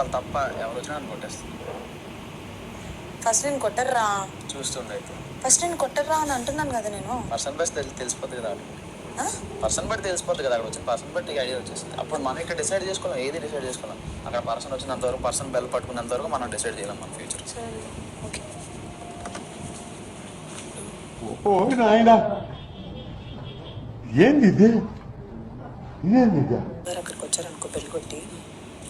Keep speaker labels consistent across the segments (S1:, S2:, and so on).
S1: వాళ్ళు తప్ప ఎవరు వచ్చినా నన్ను కొట్టేస్తారు.
S2: ఫస్ట్ నేను కొట్టర్రా
S1: చూస్తుండే అయితే
S2: ఫస్ట్ నేను కొట్టర్రా అని అంటున్నాను కదా నేను.
S1: పర్సన్ బట్టి తెలిసిపోతుంది కదా, పర్సన్ బట్టి తెలిసిపోతుంది కదా, అక్కడ వచ్చిన పర్సన్ బట్టి ఐడియా వచ్చేస్తుంది. అప్పుడు మనం ఇక్కడ డిసైడ్ చేసుకోవాలి, ఏది డిసైడ్ చేసుకోవాలి. అక్కడ పర్సన్ వచ్చినంత వరకు, పర్సన్ బెల్ పట్టుకున్నంత వరకు మనం డిసైడ్ చేయలేం మన ఫ్యూచర్.
S2: ఓకే
S3: ఏంది ఇది?
S2: అక్కడికి వచ్చారనుకో పెళ్ళి కొట్టి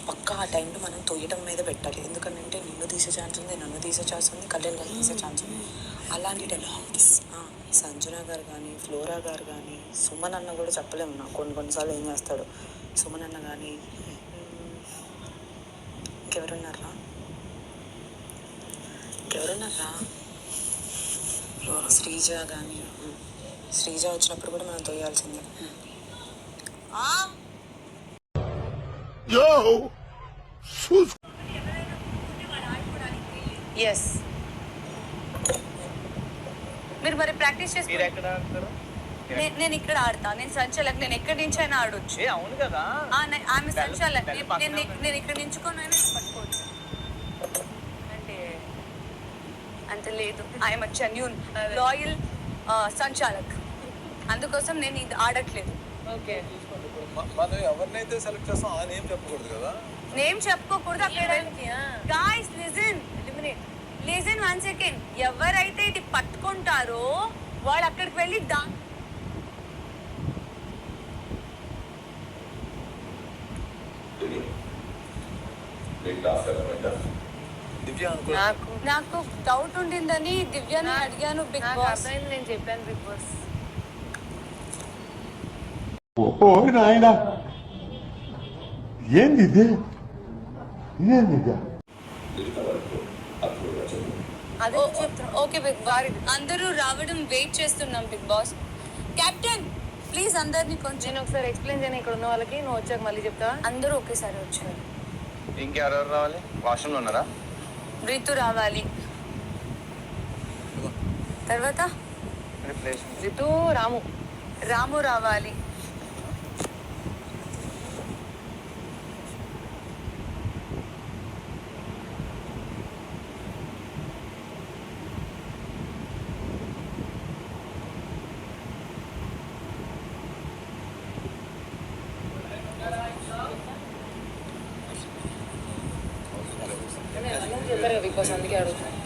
S2: పక్కా ఆ టైంలో మనం తొయ్యటం మీద పెట్టాలి. ఎందుకంటే నిన్ను తీసే ఛాన్స్ ఉంది, నన్ను తీసే ఛాన్స్ ఉంది, కళ్యాణ్ గారు తీసే ఛాన్స్ ఉంది. అలాంటి టైంలో సంజన గారు కానీ, ఫ్లోరా గారు కానీ, సుమన్ అన్న కూడా చెప్పలేము. నా కొన్నిసార్లు ఏం చేస్తాడు సుమన్ అన్న కానీ. ఇంకెవరున్నారా శ్రీజ కానీ. శ్రీజ వచ్చినప్పుడు కూడా మనం తొయ్యాల్సిందే. ఎస్
S4: మీరు మరి ప్రాక్టీస్ చేసి నేను ఇక్కడ ఆడతా. నేను సంచాలక్, నేను ఎక్కడి నుంచి అయినా ఆడొచ్చు.
S1: అవును కదా,
S4: ఆమె సంచాలక్. నేను ఇక్కడ నించుకొని పట్టుకోవచ్చు. అంటే అంత లేదు. ఐఎమ్ జెన్యూన్ లాయల్ సంచాలక్. అందుకోసం నేను ఇది ఆడట్లేదు. ఓకే,
S5: మనం ఎవరినైతే సెలెక్ట్ చేస్తాం ఆ నేమ్ చెప్పకూడదు కదా.
S4: నేమ్ చెప్పుకోకూడదు అక్కడ. Guys listen 1 second. ఎవరైతే ఇది పట్టుకుంటారో వాళ్ళు అక్కడికి వెళ్ళి నాకు డౌట్ ఉండిందని దివ్యని అడిగాను. బిగ్ బాస్ నేను చెప్పాను. బిగ్ బాస్
S3: ఏంది ఇది?
S4: ఓకే బిగ్ బాస్, అందరూ రావడం వెయిట్ చేస్తున్నాం. బిగ్ బాస్ కెప్టెన్ ప్లీజ్ అందరినీ కొంచెం నేను ఒకసారి ఎక్స్ప్లెయిన్ చేయను. ఇక్కడ ఉన్న వాళ్ళకి నువ్వు వచ్చాక మళ్ళీ చెప్తా. అందరూ ఒకేసారి వచ్చారు.
S1: ఇంకెవరెవరు రావాలి? వాష్రూమ్లో ఉన్నారా?
S4: రితు రావాలి. తర్వాత
S2: రితు,
S4: రాము రావాలి.
S2: చెప్పారు బిగ్ బాస్, అందుకే అడుగుతాను.